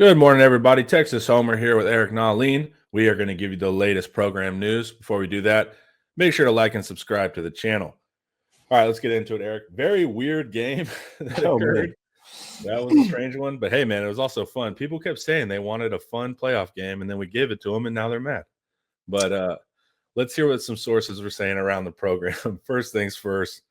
Good morning, everybody. Texas Homer here with Eric Nalin. We are going to give you the latest program news. Before we do that, make sure to like and subscribe to the channel. All right, let's get into it, Eric. Very weird game that Oh, occurred. man. That was a strange one, but hey, man, it was also fun. People kept saying they wanted a fun playoff game, and then we gave it to them, and now they're mad. But let's hear what some sources were saying around the program. First things first,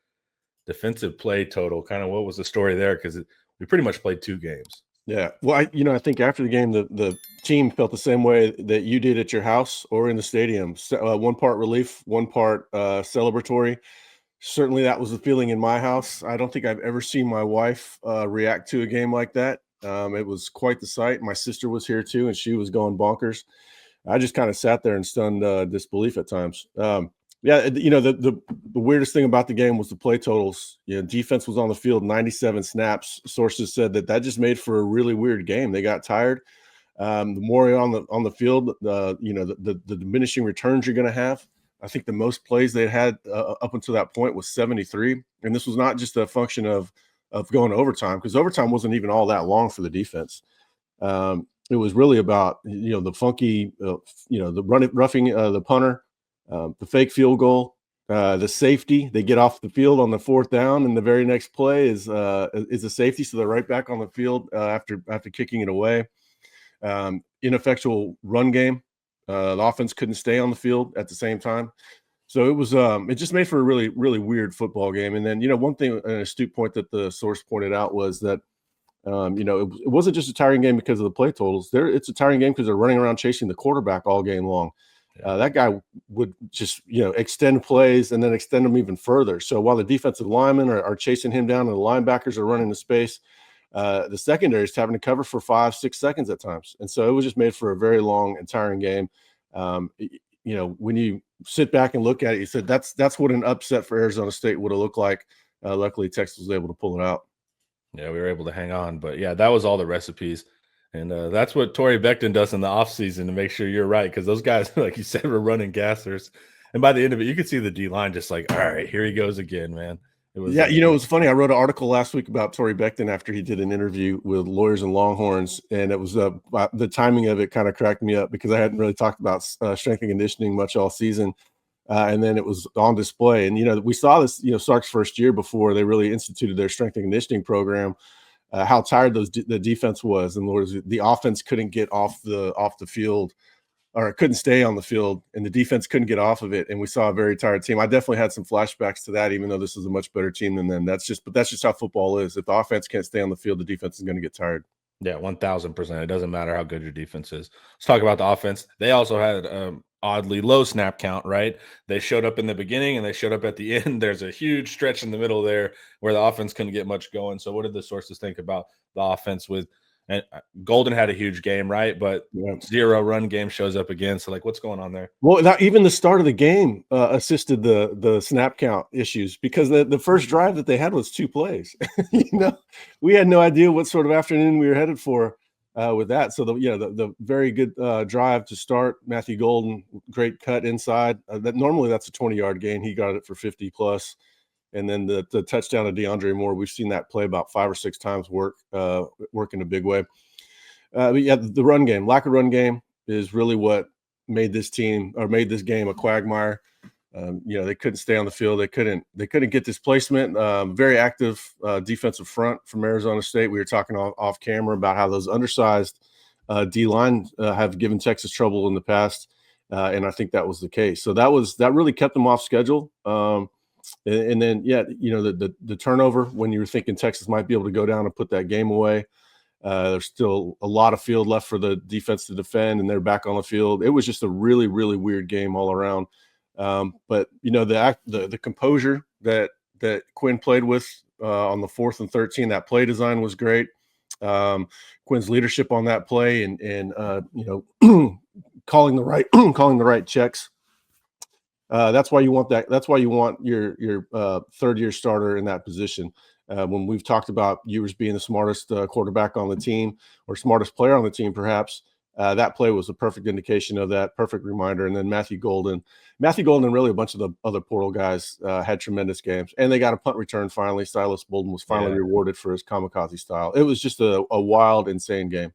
defensive play total. Kind of what was the story there? Because we pretty much played two games. Yeah. Well, I think after the game, the team felt the same way that you did at your house or in the stadium. So, one part relief, one part celebratory. Certainly, that was the feeling in my house. I don't think I've ever seen my wife react to a game like that. It was quite the sight. My sister was here too, and she was going bonkers. I just kind of sat there in stunned disbelief at times. Yeah, the weirdest thing about the game was the play totals. Defense was on the field 97 snaps. Sources said that just made for a really weird game. They got tired. The more you're on the field, the diminishing returns you're going to have. I think the most plays they had up until that point was 73, and this was not just a function of going to overtime, because overtime wasn't even all that long for the defense. It was really about the funky, the roughing the punter. The fake field goal, the safety. They get off the field on the fourth down, and the very next play is a safety, so they're right back on the field after kicking it away. Ineffectual run game. The offense couldn't stay on the field at the same time, so it was it just made for a really, really weird football game. And then one thing, an astute point that the source pointed out was that it wasn't just a tiring game because of the play totals. It's a tiring game because they're running around chasing the quarterback all game long. That guy would just, extend plays and then extend them even further. So while the defensive linemen are chasing him down and the linebackers are running the space, the secondary is having to cover for 5-6 seconds at times. And so it was just made for a very long and tiring game. When you sit back and look at it, you said that's what an upset for Arizona State would have looked like. Luckily, Texas was able to pull it out. Yeah, we were able to hang on. But, yeah, that was all the recipes. And that's what Torrey Becton does in the offseason to make sure you're right, because those guys, like you said, were running gassers. And by the end of it, you could see the D-line just like, all right, here he goes again, man. It was funny. I wrote an article last week about Torrey Becton after he did an interview with Lawyers and Longhorns, and it was the timing of it kind of cracked me up because I hadn't really talked about strength and conditioning much all season. And then it was on display. And, we saw this, Sark's first year before they really instituted their strength and conditioning program. How tired the defense was, and the offense couldn't get off the field, or it couldn't stay on the field, and the defense couldn't get off of it, and we saw a very tired team. I definitely had some flashbacks to that, even though this is a much better team than them. That's just how football is. If the offense can't stay on the field, the defense is going to get tired. Yeah, 1,000%. It doesn't matter how good your defense is. Let's talk about the offense. They also had oddly low snap count, right? They showed up in the beginning and they showed up at the end. There's a huge stretch in the middle there where the offense couldn't get much going. So what did the sources think about the offense with and Golden had a huge game, right? But zero run game shows up again. So, what's going on there? Well, even the start of the game assisted the snap count issues, because the first drive that they had was 2 plays. We had no idea what sort of afternoon we were headed for with that. So the very good drive to start. Matthew Golden, great cut inside. Normally that's a 20-yard gain. He got it for 50 plus. And then the touchdown of DeAndre Moore, we've seen that play about 5 or 6 times work in a big way. But yeah, the run game, lack of run game is really what made this game a quagmire. They couldn't stay on the field. They couldn't get displacement. Very active defensive front from Arizona State. We were talking off camera about how those undersized D-line have given Texas trouble in the past. And I think that was the case. So that really kept them off schedule. And then, the turnover, when you were thinking Texas might be able to go down and put that game away, there's still a lot of field left for the defense to defend, and they're back on the field. It was just a really, really weird game all around. But the composure that Quinn played with on the 4th and 13, that play design was great. Quinn's leadership on that play and calling the right checks. That's why you want that. That's why you want your third-year starter in that position. When we've talked about Ewers being the smartest quarterback on the team, or smartest player on the team, perhaps, that play was a perfect indication of that, perfect reminder. And then Matthew Golden, and really a bunch of the other portal guys had tremendous games. And they got a punt return finally. Silas Bolden was finally rewarded for his kamikaze style. It was just a wild, insane game.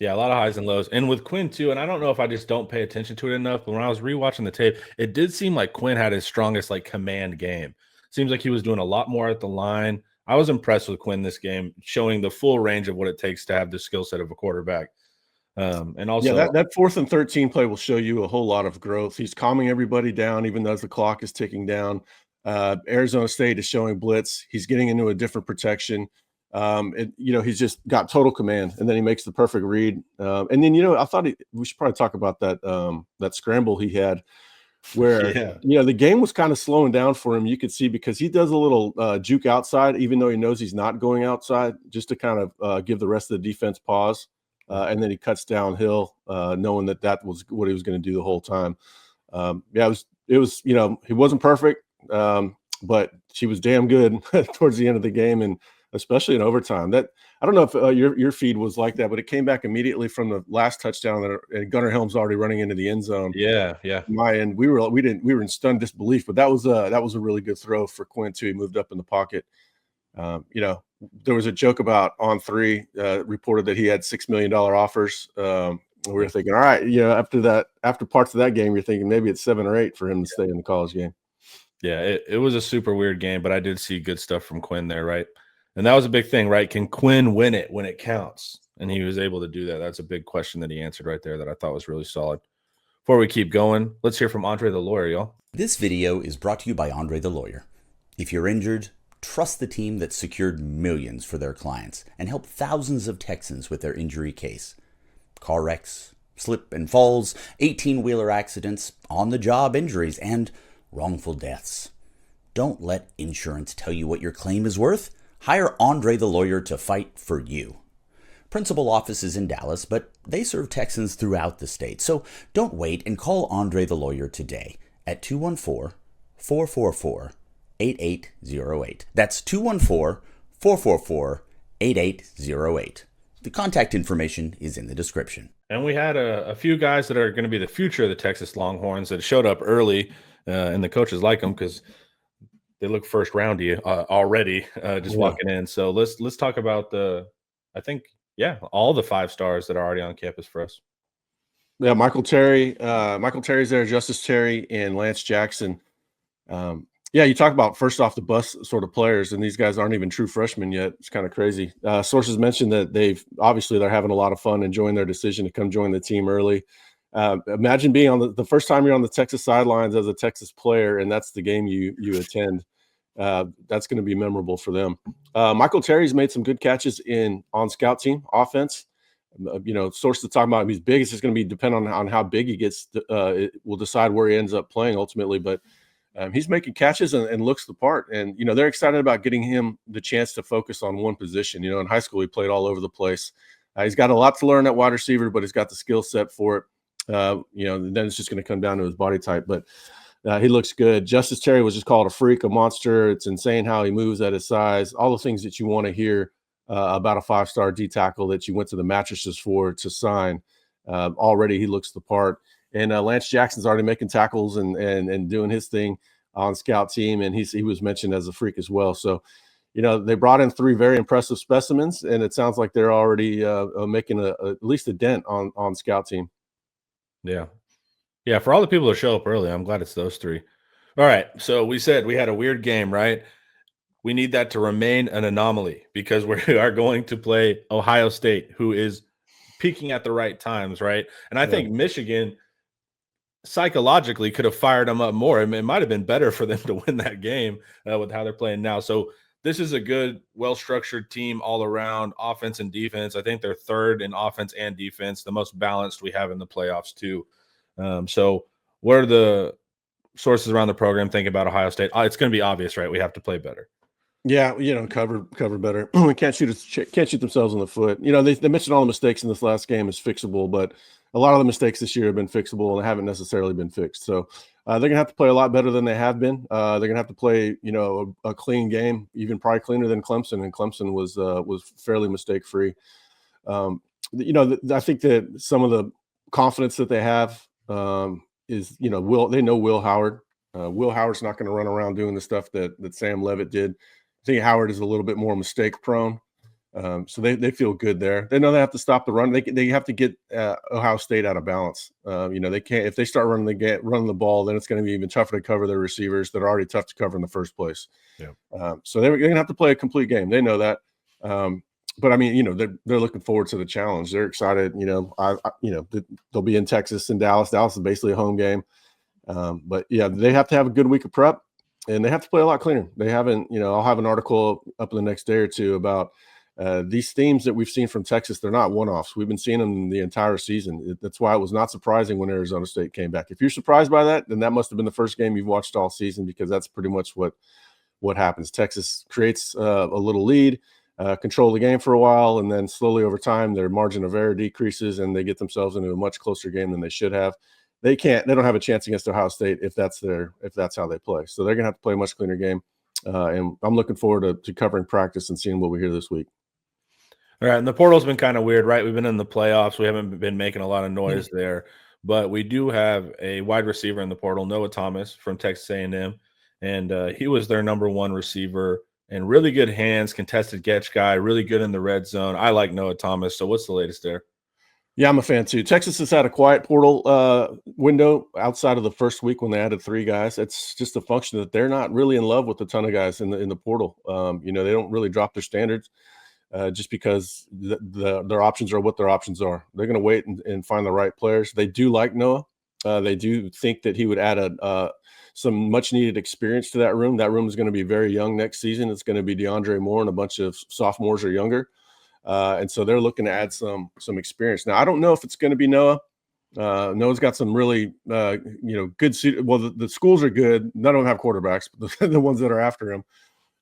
Yeah, a lot of highs and lows. And with Quinn too, and I don't know if I just don't pay attention to it enough, but when I was rewatching the tape, it did seem like Quinn had his strongest like command game. Seems like he was doing a lot more at the line. I was impressed with Quinn this game, showing the full range of what it takes to have the skill set of a quarterback. And Yeah, also, that 4th and 13 play will show you a whole lot of growth. He's calming everybody down, even though the clock is ticking down. Arizona State is showing blitz. He's getting into a different protection. He's just got total command, and then he makes the perfect read. And then, I thought we should probably talk about that scramble he had, where yeah, the game was kind of slowing down for him. You could see because he does a little juke outside, even though he knows he's not going outside, just to kind of give the rest of the defense pause. And then he cuts downhill, knowing that was what he was going to do the whole time. It was he wasn't perfect, but she was damn good towards the end of the game, and especially in overtime. That I don't know if your feed was like that, but it came back immediately from the last touchdown, and Gunnar Helm's already running into the end zone. yeah. My end, we were in stunned disbelief, but that was a really good throw for Quinn too. He moved up in the pocket. There was a joke about On Three reported that he had $6 million offers. We were thinking, all right, after parts of that game, you're thinking maybe it's 7 or 8 for him to stay in the college game. Yeah, it was a super weird game, but I did see good stuff from Quinn there, right? And that was a big thing, right? Can Quinn win it when it counts? And he was able to do that. That's a big question that he answered right there that I thought was really solid. Before we keep going, let's hear from Andre the lawyer, y'all. This video is brought to you by Andre the lawyer. If you're injured, trust the team that secured millions for their clients and helped thousands of Texans with their injury case. Car wrecks, slip and falls, 18-wheeler accidents, on-the-job injuries, and wrongful deaths. Don't let insurance tell you what your claim is worth. Hire Andre the lawyer to fight for you. Principal office is in Dallas, but they serve Texans throughout the state. So don't wait and call Andre the lawyer today at 214-444-8808. That's 214-444-8808. The contact information is in the description. And we had a few guys that are going to be the future of the Texas Longhorns that showed up early, and the coaches like them because they look first roundy already, walking in. So let's talk about all the 5 stars that are already on campus for us. Yeah, Michael Terry's there, Justice Terry, and Lance Jackson. You talk about first off the bus sort of players, and these guys aren't even true freshmen yet. It's kind of crazy. Sources mentioned that they're having a lot of fun enjoying their decision to come join the team early. Imagine being on the first time you're on the Texas sidelines as a Texas player, and that's the game you attend. That's going to be memorable for them. Michael Terry's made some good catches on scout team offense. Sources talking about he's big. It's just going to be dependent on how big he gets. It will decide where he ends up playing ultimately, but he's making catches and looks the part. And, they're excited about getting him the chance to focus on one position. In high school, he played all over the place. He's got a lot to learn at wide receiver, but he's got the skill set for it. Then it's just going to come down to his body type. But he looks good. Justice Terry was just called a freak, a monster. It's insane how he moves at his size. All the things that you want to hear about a 5-star D tackle that you went to the mattresses for to sign. Already he looks the part. And Lance Jackson's already making tackles and doing his thing on scout team, and he was mentioned as a freak as well. So, they brought in 3 very impressive specimens, and it sounds like they're already making at least a dent on scout team. Yeah, for all the people that show up early, I'm glad it's those 3. All right, so we said we had a weird game, right? We need that to remain an anomaly because we are going to play Ohio State, who is peaking at the right times, right? And I think Michigan psychologically could have fired them up more. It might have been better for them to win that game with how they're playing now. So this is a good, well-structured team all around, offense and defense. I think they're 3rd in offense and defense, the most balanced we have in the playoffs too. So what are the sources around the program thinking about Ohio State? It's going to be obvious, right? We have to play better. Yeah, cover better. can't shoot themselves in the foot. They mentioned all the mistakes in this last game is fixable, but a lot of the mistakes this year have been fixable and haven't necessarily been fixed. So they're gonna have to play a lot better than they have been. They're gonna have to play, a clean game, even probably cleaner than Clemson, and Clemson was fairly mistake free. I think that some of the confidence that they have is, they know Will Howard. Will Howard's not going to run around doing the stuff that Sam Leavitt did. I think Howard is a little bit more mistake prone. So they feel good there. They know they have to stop the run. They have to get Ohio State out of balance. They can't, if they start running the ball, then it's going to be even tougher to cover their receivers that are already tough to cover in the first place. Yeah. So they're going to have to play a complete game. They know that. But I mean, they're looking forward to the challenge. They're excited. They'll be in Texas and Dallas. Dallas is basically a home game. But yeah, they have to have a good week of prep, and they have to play a lot cleaner. They haven't. I'll have an article up in the next day or two about these themes that we've seen from Texas. They're not one-offs. We've been seeing them the entire season. That's why it was not surprising when Arizona State came back. If you're surprised by that, then that must have been the first game you've watched all season, because that's pretty much what happens. Texas creates a little lead, control the game for a while, and then slowly over time their margin of error decreases and they get themselves into a much closer game than they should have. They don't have a chance against Ohio State if that's how they play. So they're gonna have to play a much cleaner game. And I'm looking forward to covering practice and seeing what we hear this week. All right, and the portal's been kind of weird, right? We've been in the playoffs. We haven't been making a lot of noise there, but we do have a wide receiver in the portal, Noah Thomas from Texas A&M, and he was their number one receiver and really good hands, contested catch guy, really good in the red zone. I like Noah Thomas. So what's the latest there? Yeah, I'm a fan too. Texas has had a quiet portal window outside of the first week when they added 3 guys. It's just a function that they're not really in love with a ton of guys in the portal. They don't really drop their standards just because their options are what their options are. They're going to wait and find the right players. They do like Noah. They do think that he would add some much needed experience to that room. That room is going to be very young next season. It's going to be DeAndre Moore and a bunch of sophomores or younger. And so they're looking to add some experience. Now, I don't know if it's going to be Noah. Noah's got some really, good suit. Well, the schools are good. None of them have quarterbacks, but the ones that are after him.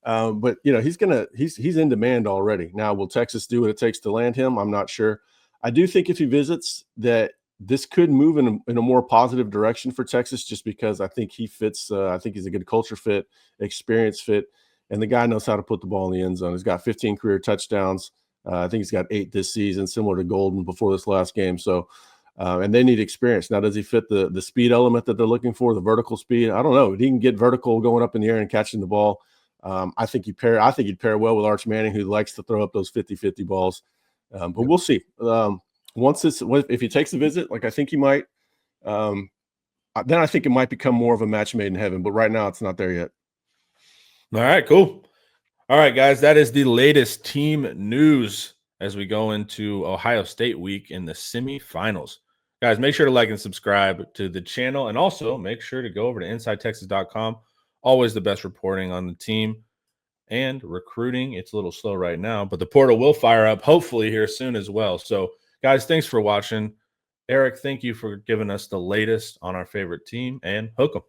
But he's in demand already. Now, will Texas do what it takes to land him? I'm not sure. I do think if he visits, that this could move in a more positive direction for Texas, just because I think he fits. I think he's a good culture fit, experience fit, and the guy knows how to put the ball in the end zone. He's got 15 career touchdowns. I think he's got 8 this season, similar to Golden before this last game. So, and they need experience. Now, does he fit the speed element that they're looking for, the vertical speed? I don't know. He can get vertical going up in the air and catching the ball. I think he'd pair well with Arch Manning, who likes to throw up those 50-50 balls. But we'll see. If he takes a visit, like I think he might, then I think it might become more of a match made in heaven. But right now, it's not there yet. All right, cool. All right, guys, that is the latest team news as we go into Ohio State week in the semifinals. Guys, make sure to like and subscribe to the channel, and also make sure to go over to InsideTexas.com. Always the best reporting on the team and recruiting. It's a little slow right now, but the portal will fire up hopefully here soon as well. So, guys, thanks for watching. Eric, thank you for giving us the latest on our favorite team, and hook 'em.